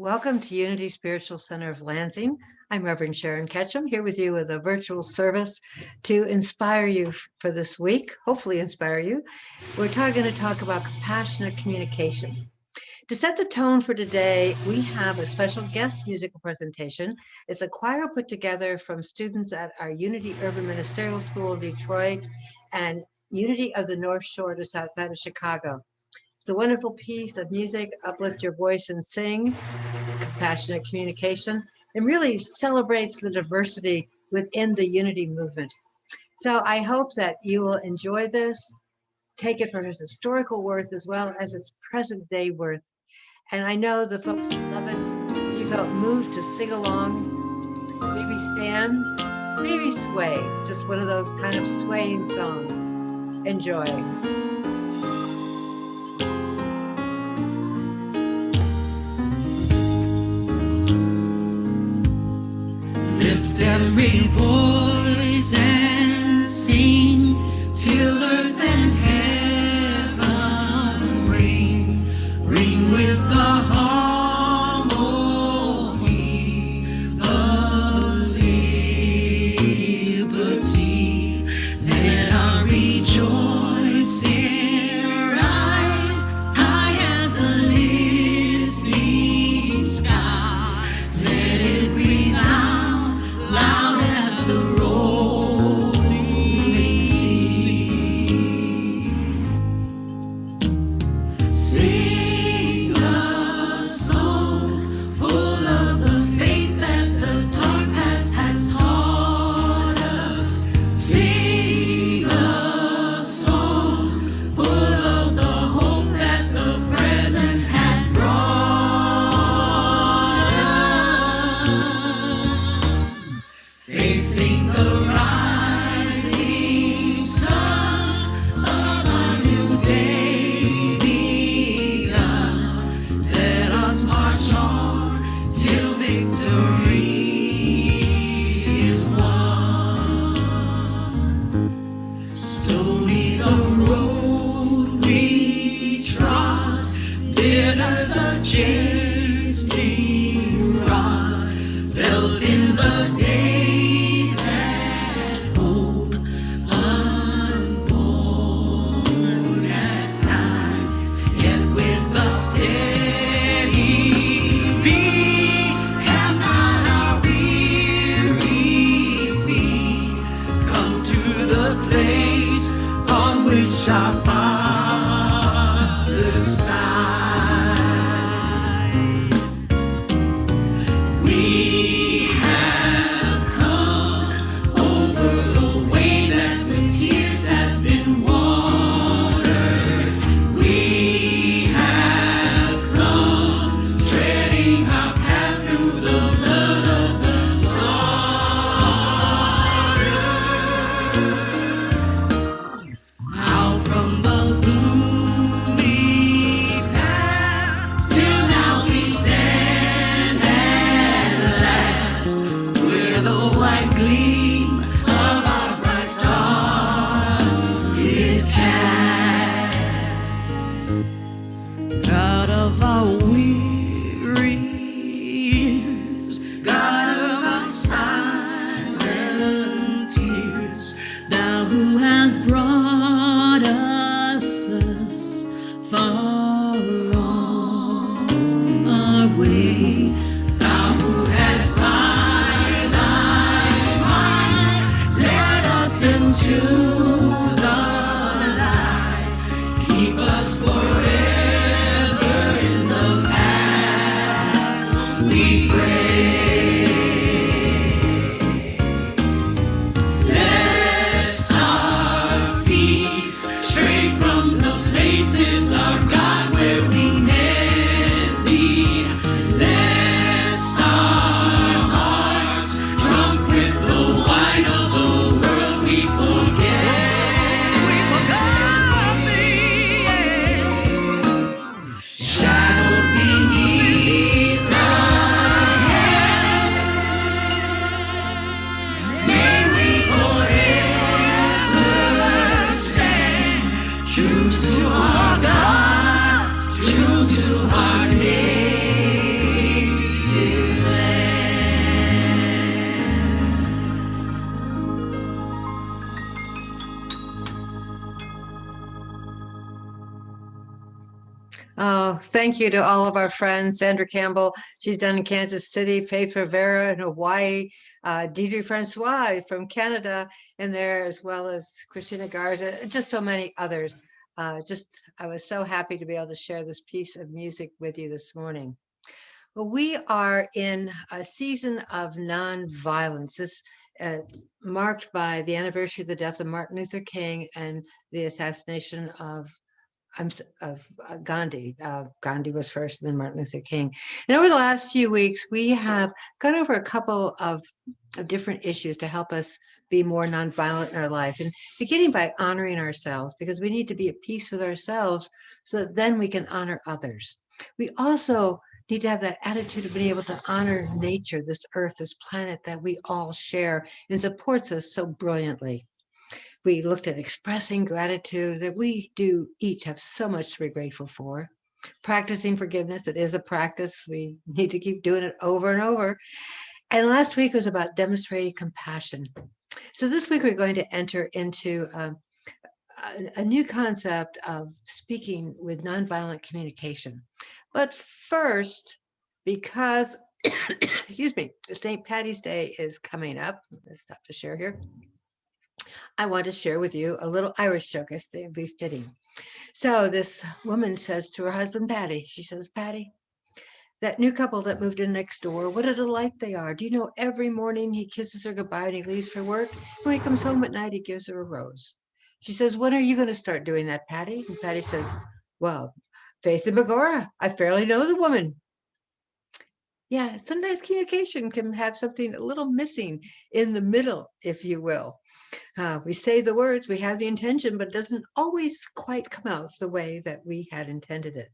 Welcome to Unity Spiritual Center of Lansing. I'm Reverend Sharon Ketchum, here with you with a virtual service to inspire you for this week, hopefully inspire you. We're going to talk about compassionate communication. To set the tone for today, we have a special guest musical presentation. It's a choir put together from students at our Unity Urban Ministerial School in Detroit and Unity of the North Shore just outside of Chicago. It's a wonderful piece of music, uplift your voice and sing, compassionate communication, and really celebrates the diversity within the Unity movement. So I hope that you will enjoy this, take it for its historical worth as well as its present day worth. And I know the folks who love it, you felt moved to sing along, maybe stand, maybe sway. It's just one of those kind of swaying songs. Enjoy. Every voice and sing till earth and heaven ring with the harmonies of liberty. Let our rejoicing rise high as the listening skies. Let it resound loud as the rolling sea. Sing a song full of the faith that the dark past has taught us. Sing a song full of the hope that the present has brought us. Facing the rising sun of our new day begun, let us march on till victory is won. Stony the road we trod, bitter the chasing rod, felt in the days that hope unborn at time, yet with a steady beat have not our weary feet come to the place on which our fathers sighed. Oh, thank you to all of our friends. Sandra Campbell, she's down in Kansas City, Faith Rivera in Hawaii, Deidre Francois from Canada in there, as well as Christina Garza, and just so many others. I was so happy to be able to share this piece of music with you this morning. Well, we are in a season of nonviolence. This marked by the anniversary of the death of Martin Luther King and the assassination of Gandhi. Gandhi was first, and then Martin Luther King. And over the last few weeks, we have gone over a couple of different issues to help us be more nonviolent in our life, and beginning by honoring ourselves, because we need to be at peace with ourselves so that then we can honor others. We also need to have that attitude of being able to honor nature, this earth, this planet that we all share and supports us so brilliantly. We looked at expressing gratitude, that we do each have so much to be grateful for. Practicing forgiveness, it is a practice. We need to keep doing it over and over. And last week was about demonstrating compassion. So this week we're going to enter into a new concept of speaking with nonviolent communication. But first, because, excuse me, St. Patty's Day is coming up. Let's stop to share here. I want to share with you a little Irish joke. I think it'd be fitting. So this woman says to her husband, Patty, she says, Patty, that new couple that moved in next door, what a delight they are. Do you know every morning he kisses her goodbye and he leaves for work? When he comes home at night, he gives her a rose. She says, when are you going to start doing that, Patty? And Patty says, well, Faith and Begorra, I fairly know the woman. Yeah, sometimes communication can have something a little missing in the middle, if you will. We say the words, we have the intention, but it doesn't always quite come out the way that we had intended it.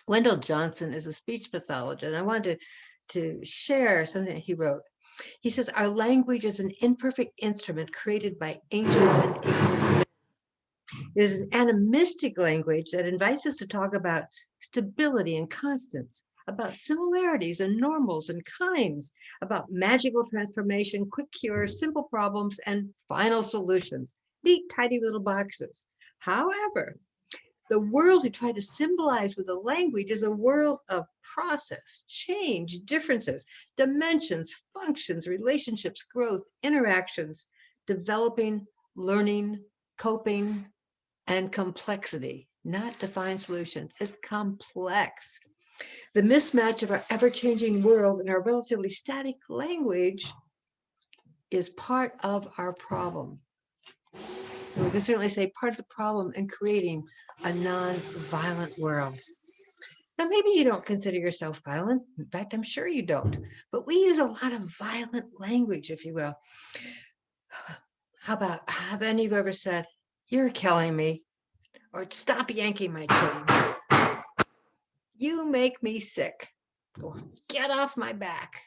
Wendell Johnson is a speech pathologist, and I wanted to share something that he wrote. He says, our language is an imperfect instrument created by ancient and ignorant men. It is an animistic language that invites us to talk about stability and constance, about similarities and normals and kinds, about magical transformation, quick cures, simple problems, and final solutions. Neat, tidy little boxes. However, the world we try to symbolize with a language is a world of process, change, differences, dimensions, functions, relationships, growth, interactions, developing, learning, coping, and complexity, not defined solutions. It's complex. The mismatch of our ever-changing world and our relatively static language is part of our problem. And we can certainly say part of the problem in creating a non-violent world. Now, maybe you don't consider yourself violent. In fact, I'm sure you don't. But we use a lot of violent language, if you will. How about, have any of you ever said, you're killing me, or stop yanking my chain? You make me sick, or get off my back.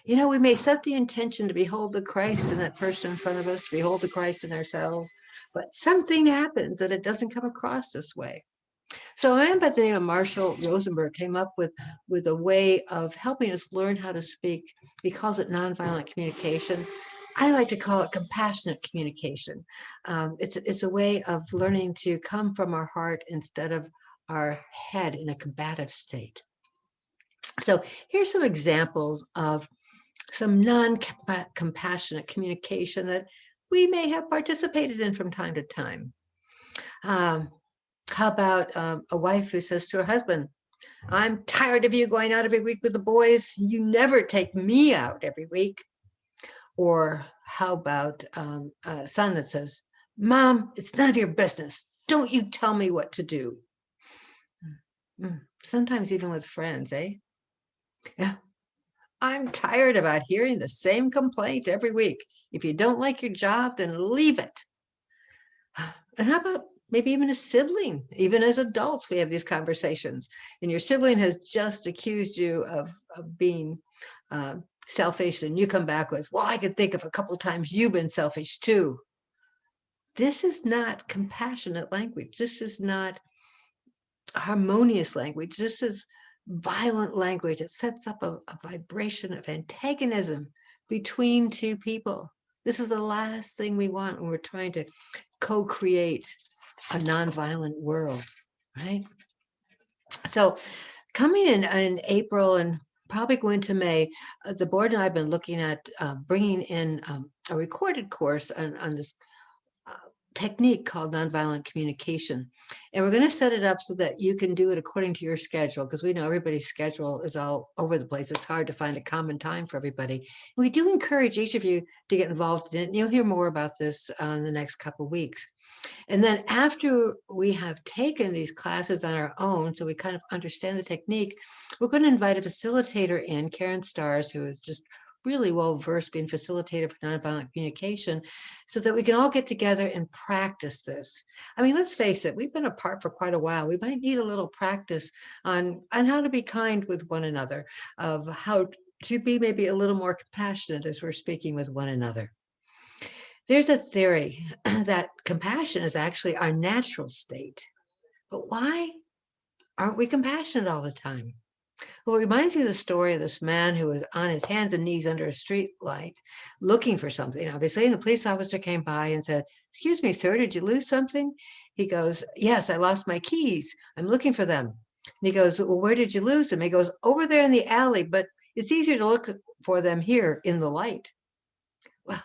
You know, we may set the intention to behold the Christ in that person in front of us, to behold the Christ in ourselves, but something happens that it doesn't come across this way. So a man by the name of Marshall Rosenberg came up with a way of helping us learn how to speak. He calls it nonviolent communication. I like to call it compassionate communication. It's a way of learning to come from our heart instead of our head in a combative state. So here's some examples of some non-compassionate communication that we may have participated in from time to time. How about a wife who says to her husband, I'm tired of you going out every week with the boys. You never take me out every week. Or how about a son that says, Mom, it's none of your business. Don't you tell me what to do. Sometimes even with friends, eh? Yeah. I'm tired about hearing the same complaint every week. If you don't like your job, then leave it. And how about maybe even a sibling? Even as adults, we have these conversations, and your sibling has just accused you of being selfish, and you come back with, well, I can think of a couple times you've been selfish too. This is not compassionate language. This is not harmonious language. This is violent language. It sets up a vibration of antagonism between two people. This is the last thing we want when we're trying to co-create a nonviolent world, right? So coming in April and probably going to May, the board and I have been looking at bringing in a recorded course on this uh, technique called nonviolent communication. And we're going to set it up so that you can do it according to your schedule, because we know everybody's schedule is all over the place. It's hard to find a common time for everybody. We do encourage each of you to get involved in it. And you'll hear more about this in the next couple of weeks. And then after we have taken these classes on our own, so we kind of understand the technique, we're going to invite a facilitator in, Karen Stars, who is just really well versed being facilitator for nonviolent communication, so that we can all get together and practice this. I mean, let's face it, we've been apart for quite a while. We might need a little practice on how to be kind with one another, of how to be maybe a little more compassionate as we're speaking with one another. There's a theory that compassion is actually our natural state. But why aren't we compassionate all the time? Well, it reminds me of the story of this man who was on his hands and knees under a street light looking for something, obviously. And the police officer came by and said, "Excuse me, sir, did you lose something?" He goes, "Yes, I lost my keys. I'm looking for them." And he goes, "Well, where did you lose them?" He goes, "Over there in the alley, but it's easier to look for them here in the light." Well,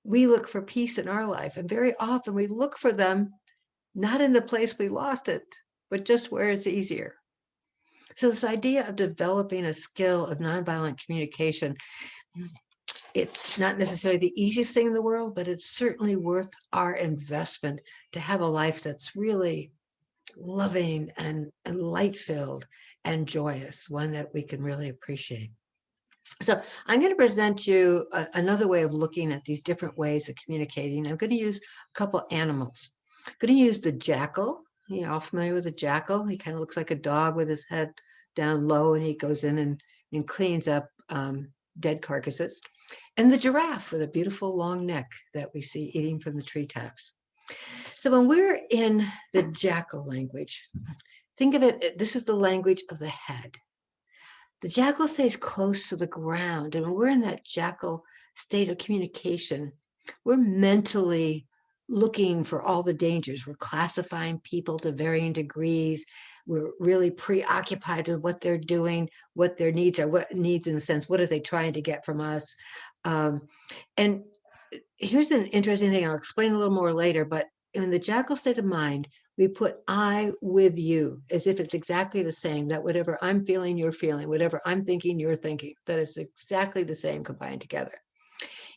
we look for peace in our life, and very often we look for them not in the place we lost it, but just where it's easier. So this idea of developing a skill of nonviolent communication, it's not necessarily the easiest thing in the world, but it's certainly worth our investment to have a life that's really loving and light-filled and joyous, one that we can really appreciate. So I'm going to present you another way of looking at these different ways of communicating. I'm going to use a couple animals. I'm going to use the jackal. You're all familiar with the jackal. He kind of looks like a dog with his head down low, and he goes in and cleans up dead carcasses. And the giraffe with a beautiful long neck that we see eating from the treetops. So when we're in the jackal language, think of it, this is the language of the head. The jackal stays close to the ground, and when we're in that jackal state of communication, we're mentally looking for all the dangers. We're classifying people to varying degrees. We're really preoccupied with what they're doing, what their needs are, what needs in the sense, what are they trying to get from us? And here's an interesting thing, I'll explain a little more later, but in the jackal state of mind, we put I with you, as if it's exactly the same, that whatever I'm feeling, you're feeling, whatever I'm thinking, you're thinking, that it's exactly the same combined together.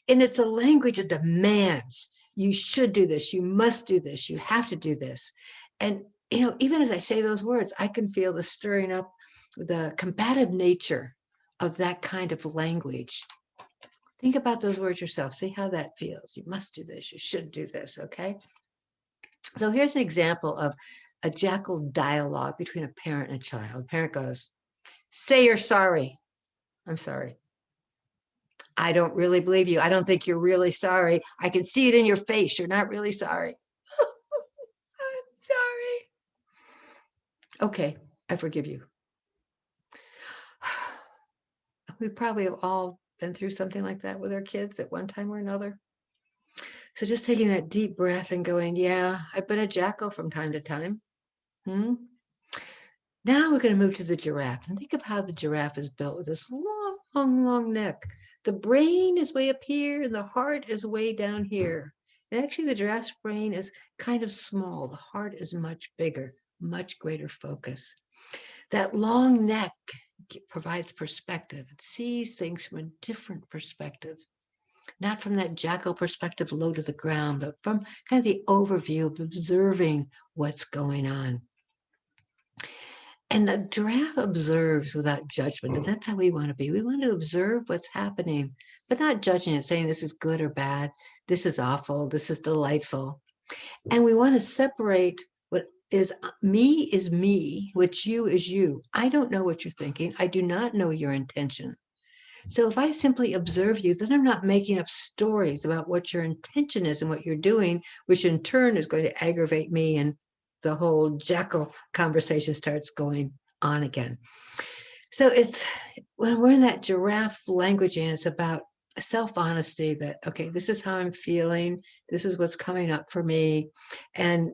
And it's a language that demands, you should do this, you must do this, you have to do this. And, you know, even as I say those words, I can feel the stirring up, the combative nature of that kind of language. Think about those words yourself. See how that feels. You must do this, you should do this, okay? So here's an example of a jackal dialogue between a parent and a child. The parent goes, "Say you're sorry." "I'm sorry." "I don't really believe you. I don't think you're really sorry. I can see it in your face. You're not really sorry." "I'm sorry." "Okay, I forgive you." We probably have all been through something like that with our kids at one time or another. So just taking that deep breath and going, yeah, I've been a jackal from time to time. Now we're going to move to the giraffe, and think of how the giraffe is built with this long neck. The brain is way up here and the heart is way down here. And actually the giraffe's brain is kind of small. The heart is much bigger, much greater focus. That long neck provides perspective. It sees things from a different perspective. Not from that jackal perspective low to the ground, but from kind of the overview of observing what's going on. And the giraffe observes without judgment, and that's how we want to be. We want to observe what's happening, but not judging it, saying this is good or bad, this is awful, this is delightful. And we want to separate what is me, what you is you. I don't know what you're thinking. I do not know your intention. So if I simply observe you, then I'm not making up stories about what your intention is and what you're doing, which in turn is going to aggravate me, and the whole jackal conversation starts going on again. So it's when we're in that giraffe languaging, it's about self-honesty, that, okay, this is how I'm feeling. This is what's coming up for me. And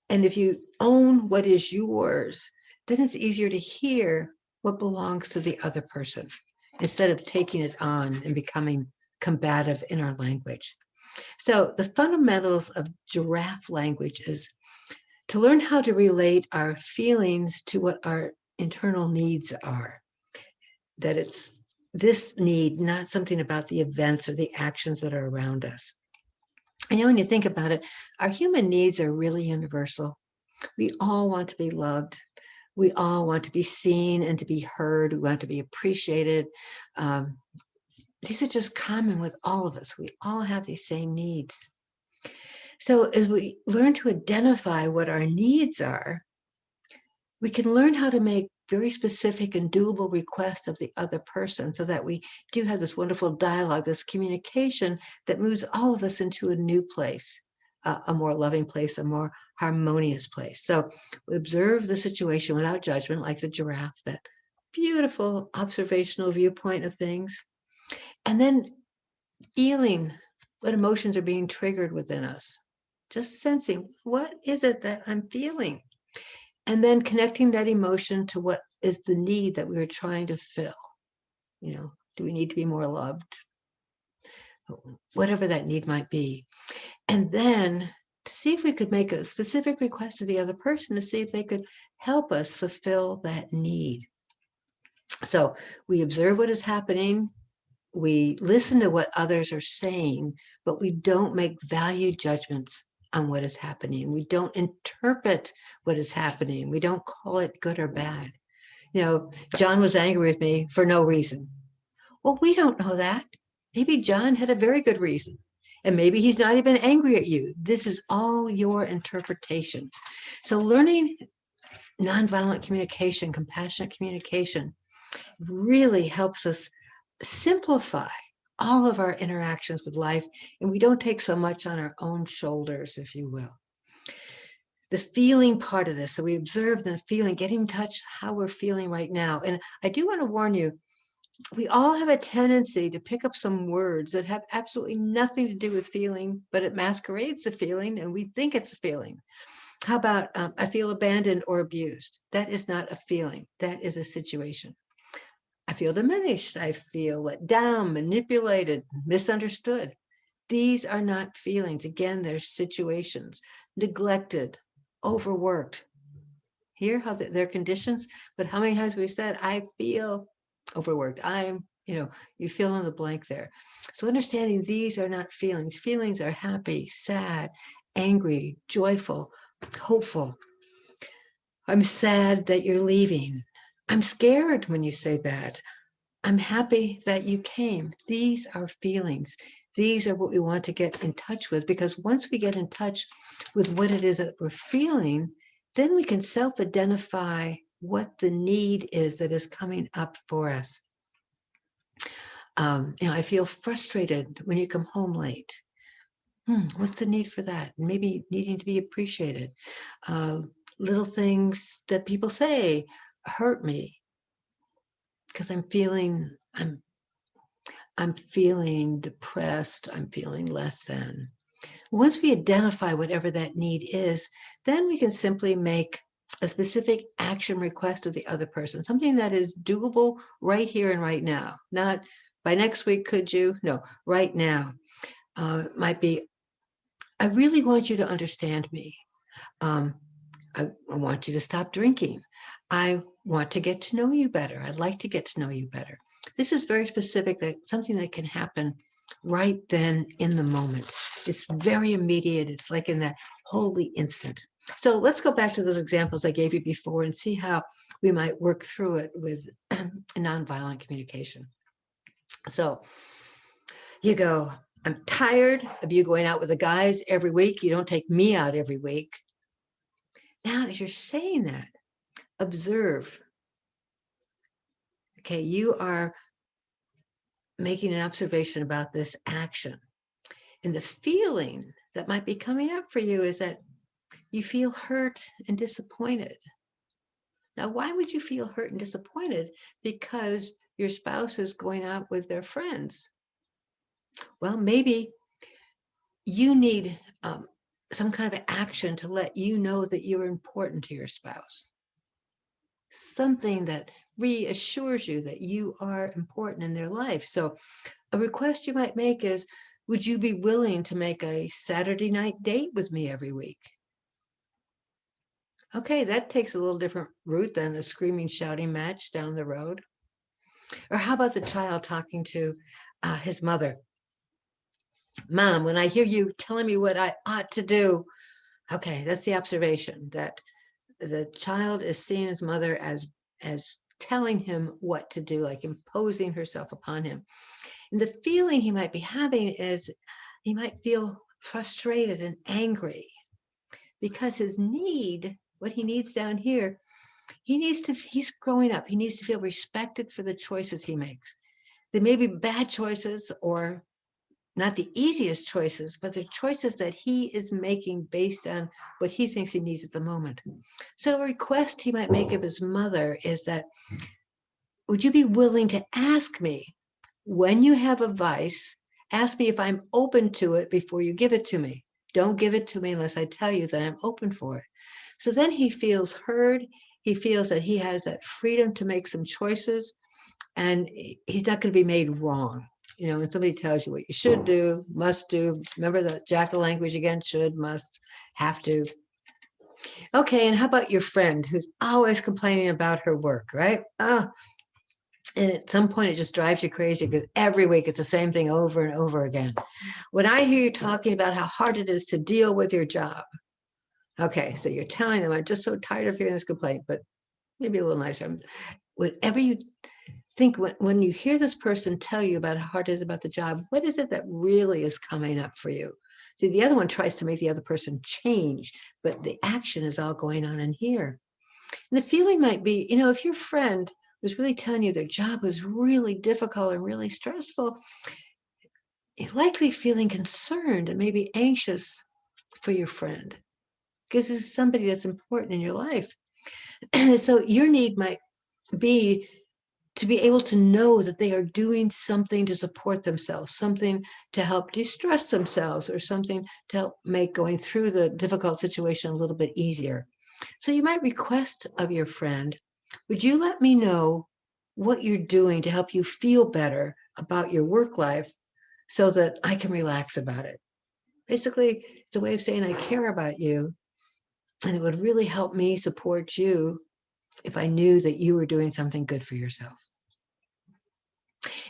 if you own what is yours, then it's easier to hear what belongs to the other person instead of taking it on and becoming combative in our language. So the fundamentals of giraffe language is to learn how to relate our feelings to what our internal needs are. That it's this need, not something about the events or the actions that are around us. And when you think about it, our human needs are really universal. We all want to be loved. We all want to be seen and to be heard. We want to be appreciated. These are just common with all of us. We all have these same needs. So as we learn to identify what our needs are, we can learn how to make very specific and doable requests of the other person so that we do have this wonderful dialogue, this communication that moves all of us into a new place, a more loving place, a more harmonious place. So we observe the situation without judgment, like the giraffe, that beautiful observational viewpoint of things, and then feeling what emotions are being triggered within us, just sensing what is it that I'm feeling, and then connecting that emotion to what is the need that we are trying to fill. Do we need to be more loved? Whatever that need might be. And then to see if we could make a specific request to the other person to see if they could help us fulfill that need. So we observe what is happening. We listen to what others are saying, but we don't make value judgments on what is happening. We don't interpret what is happening. We don't call it good or bad. John was angry with me for no reason. Well, we don't know that. Maybe John had a very good reason, and maybe he's not even angry at you. This is all your interpretation. So learning nonviolent communication, compassionate communication, really helps us simplify all of our interactions with life, and we don't take so much on our own shoulders, if you will. The feeling part of this, so we observe the feeling, get in touch how we're feeling right now. And I do want to warn you, we all have a tendency to pick up some words that have absolutely nothing to do with feeling, but it masquerades the feeling and we think it's a feeling. How about I feel abandoned or abused? That is not a feeling. That is a situation. I feel diminished. I feel let down, manipulated, misunderstood. These are not feelings. Again, they're situations. Neglected, overworked. Hear how they're conditions, but how many times we've said, I feel overworked. You fill in the blank there. So understanding these are not feelings. Feelings are happy, sad, angry, joyful, hopeful. I'm sad that you're leaving. I'm scared when you say that. I'm happy that you came. These are feelings. These are what we want to get in touch with, because once we get in touch with what it is that we're feeling, then we can self-identify what the need is that is coming up for us. I feel frustrated when you come home late. What's the need for that? Maybe needing to be appreciated. Little things that people say hurt me because I'm feeling depressed. I'm feeling less than. Once we identify whatever that need is, then we can simply make a specific action request of the other person, something that is doable right here and right now. Not by next week, could you? No, right now. It might be, I really want you to understand me. I want you to stop drinking. I want to get to know you better. I'd like to get to know you better. This is very specific, something that can happen right then in the moment. It's very immediate. It's like in that holy instant. So let's go back to those examples I gave you before and see how we might work through it with nonviolent communication. So you go, I'm tired of you going out with the guys every week. You don't take me out every week. Now, as you're saying that, observe. Okay, you are making an observation about this action. And the feeling that might be coming up for you is that you feel hurt and disappointed. Now, why would you feel hurt and disappointed? Because your spouse is going out with their friends. Well, maybe you need some kind of action to let you know that you're important to your spouse. something that reassures you that you are important in their life. So a request you might make is, would you be willing to make a Saturday night date with me every week? Okay, that takes a little different route than a screaming, shouting match down the road. Or how about the child talking to his mother? Mom, when I hear you telling me what I ought to do, okay, that's the observation, that the child is seeing his mother as telling him what to do, like imposing herself upon him. And the feeling he might be having is he might feel frustrated and angry because his need, what he needs down here, he's growing up. He needs to feel respected for the choices he makes. They may be bad choices or not the easiest choices, but they're choices that he is making based on what he thinks he needs at the moment. So a request he might make of his mother is that, would you be willing to ask me when you have advice, ask me if I'm open to it before you give it to me. Don't give it to me unless I tell you that I'm open for it. So then he feels heard. He feels that he has that freedom to make some choices, and he's not going to be made wrong. You know, when somebody tells you what you should do, must do, remember the jackal language again, should, must, have to. Okay, and how about your friend who's always complaining about her work, right? And at some point, it just drives you crazy because every week it's the same thing over and over again. When I hear you talking about how hard it is to deal with your job, okay, so you're telling them, I'm just so tired of hearing this complaint, but maybe a little nicer. Whatever you think, when you hear this person tell you about how hard it is about the job, what is it that really is coming up for you? See, the other one tries to make the other person change, but the action is all going on in here. And the feeling might be, you know, if your friend was really telling you their job was really difficult and really stressful, you're likely feeling concerned and maybe anxious for your friend because this is somebody that's important in your life. So your need might be to be able to know that they are doing something to support themselves, something to help de-stress themselves, or something to help make going through the difficult situation a little bit easier. So you might request of your friend, would you let me know what you're doing to help you feel better about your work life so that I can relax about it? Basically, it's a way of saying I care about you, and it would really help me support you if I knew that you were doing something good for yourself.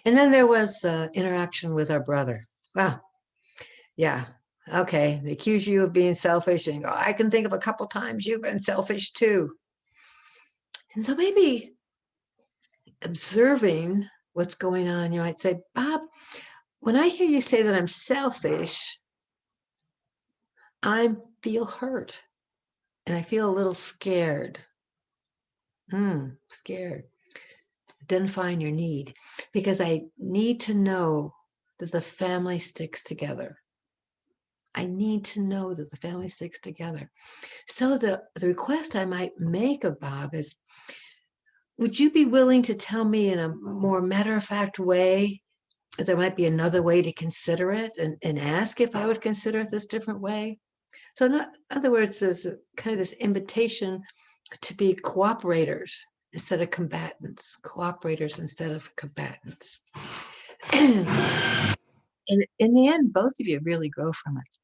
And then there was the interaction with our brother. Well, yeah, okay, they accuse you of being selfish, and you go, I can think of a couple times you've been selfish too. And so maybe observing what's going on, you might say, Bob, when I hear you say that I'm selfish, I feel hurt and I feel a little scared. Scared. Identifying your need, because I need to know that the family sticks together. I need to know that the family sticks together. So the request I might make of Bob is, would you be willing to tell me in a more matter-of-fact way if there might be another way to consider it, and ask if I would consider it this different way? So in other words, there's kind of this invitation to be cooperators instead of combatants, cooperators instead of combatants. And in the end, both of you really grow from it.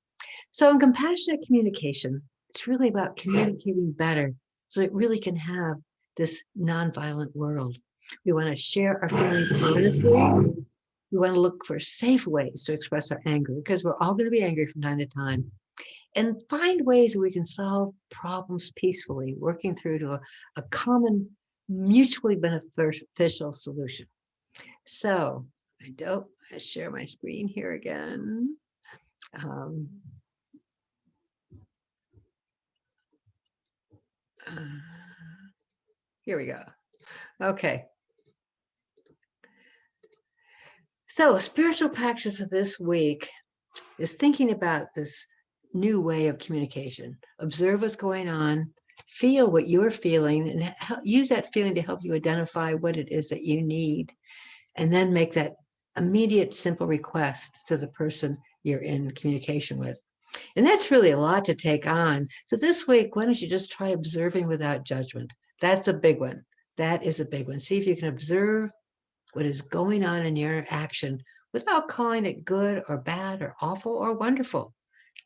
So in compassionate communication, it's really about communicating better so it really can have this nonviolent world. We want to share our feelings honestly. We want to look for safe ways to express our anger, because we're all going to be angry from time to time, and find ways that we can solve problems peacefully, working through to a common, mutually beneficial solution. So I share my screen here again. Here we go. Okay. So spiritual practice for this week is thinking about this new way of communication. Observe what's going on, feel what you're feeling, and use that feeling to help you identify what it is that you need, and then make that immediate, simple request to the person you're in communication with. And that's really a lot to take on. So this week, why don't you just try observing without judgment? That's a big one. That is a big one. See if you can observe what is going on in your action without calling it good or bad or awful or wonderful.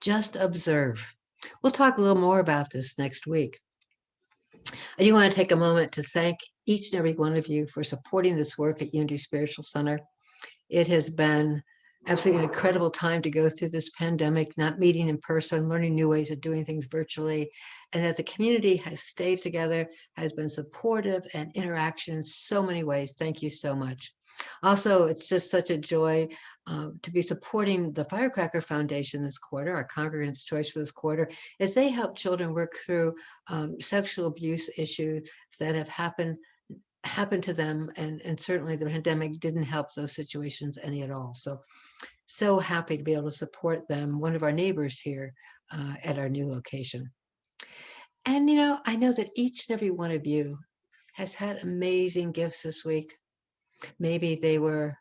Just observe. We'll talk a little more about this next week. I do want to take a moment to thank each and every one of you for supporting this work at Unity Spiritual Center. It has been absolutely an incredible time to go through this pandemic, not meeting in person, learning new ways of doing things virtually, and that the community has stayed together, has been supportive and interaction in so many ways. Thank you so much. Also, it's just such a joy to be supporting the Firecracker Foundation this quarter, our congregant's choice for this quarter, as they help children work through sexual abuse issues that have happened to them, and certainly the pandemic didn't help those situations any at all. So happy to be able to support them, one of our neighbors here at our new location. And I know that each and every one of you has had amazing gifts this week. Maybe they were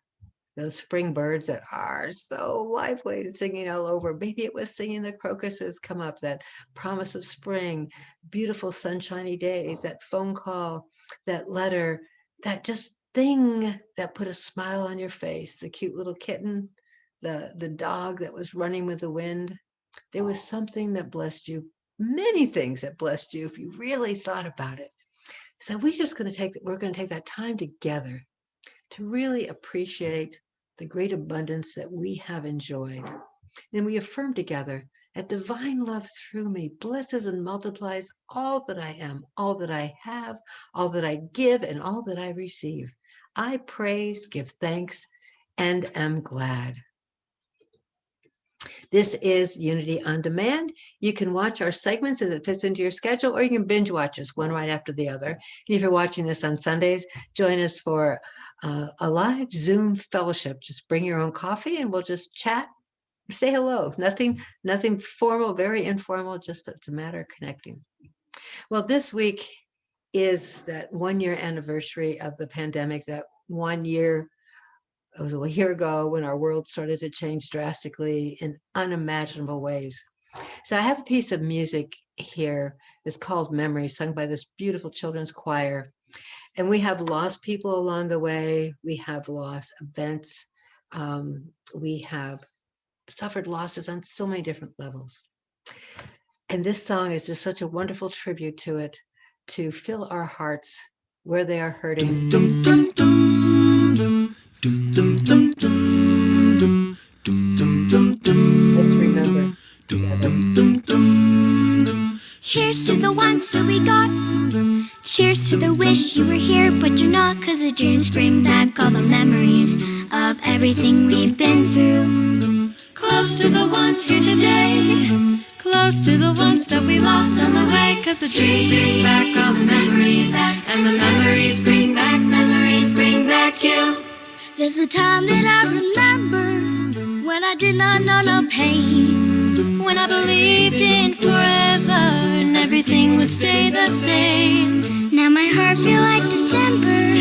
those spring birds that are so lively and singing all over. Maybe it was singing the crocuses come up, that promise of spring, beautiful sunshiny days, that phone call, that letter, that just thing that put a smile on your face, the cute little kitten, the dog that was running with the wind. There was something that blessed you, many things that blessed you if you really thought about it. So we're going to take that time together to really appreciate the great abundance that we have enjoyed. And we affirm together that divine love through me blesses and multiplies all that I am, all that I have, all that I give, and all that I receive. I praise, give thanks, and am glad. This is Unity on Demand. You can watch our segments as it fits into your schedule, or you can binge watch us one right after the other. And if you're watching this on Sundays, join us for a live Zoom fellowship. Just bring your own coffee and we'll just chat, say hello. Nothing formal, very informal, just it's a matter of connecting. Well, this week is that 1-year anniversary of the pandemic, that 1 year. It was a year ago when our world started to change drastically in unimaginable ways. So I have a piece of music here. It's called Memory, sung by this beautiful children's choir. And we have lost people along the way. We have lost events. We have suffered losses on so many different levels. And this song is just such a wonderful tribute to it, to fill our hearts where they are hurting. Let's remember. Here's to the ones that we got. Cheers to the wish you were here, but you're not, 'cause the dreams bring back all the memories of everything we've been through. Close to the ones here today, close to the ones that we lost on the way, 'cause the dreams bring back all the memories, and the memories bring back you. There's a time that I remember when I did not know no pain, When I believed in forever and everything would stay the same. now my heart feel like December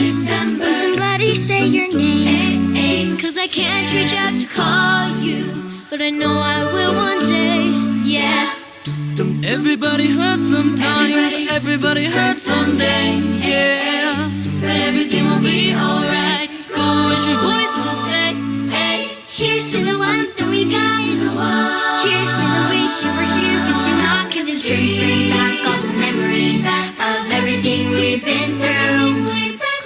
when somebody say your name. 'Cause I can't reach out to call you, but I know I will one day, yeah. Everybody hurts sometimes, everybody hurts someday, yeah. But everything will be alright. Go as your voice will say, hey. Here's to the ones that we got. Cheers to the wish you were here, but you're not, 'cause the dreams bring back all the memories of everything we've been through.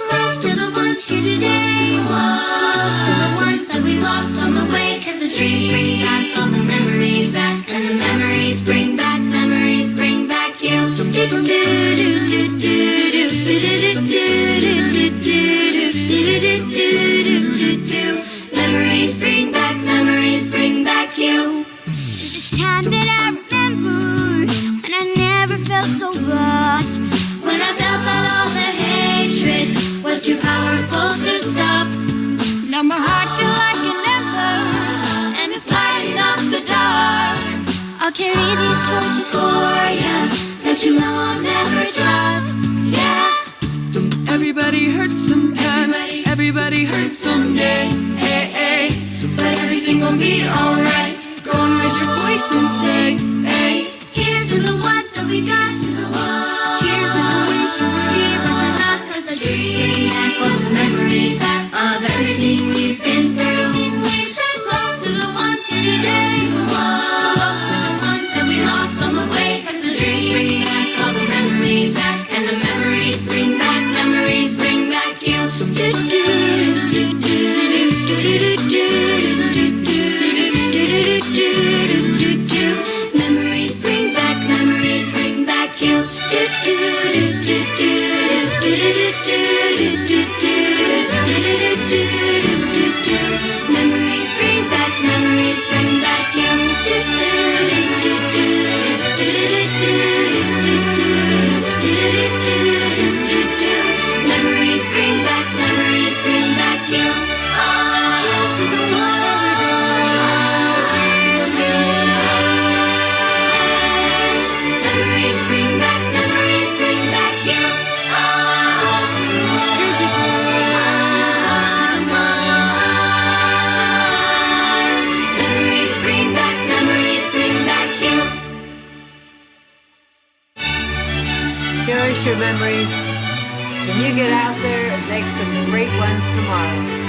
Close to the ones here today, close to the ones that we lost on the way, 'cause the dreams bring back all the memories, and the memories bring back you. Memories bring back you. There's a time that I remember when I never felt so lost, When I felt that all the hatred was too powerful to stop. now my heart feel like an ember, And it's lighting up the dark. I'll carry these torches for ya, That you know I'll never drop. Yeah. Everybody hurts sometimes, everybody hurts someday, hey, hey. But everything gon' be alright. Go and raise your voice face and say, hey. Here's to the ones that we got. Cheers to the wish you were here, but you're not. 'Cause the dreams bring back those memories of everything we've been through. Close to the ones here today. Close to the ones that we lost on the way. 'Cause the dreams bring back all the memories, and the memories bring back you. Do do do do do do do do do do. Memories bring back you. Do do do do do do do do do do. Memories bring back you. Do do do do do do. Memories bring back you. Here's to the ones. Cheers. Memories bring back you. Here's to the ones. Memories bring back you. Cherish your memories. When you get out there, make some great ones tomorrow.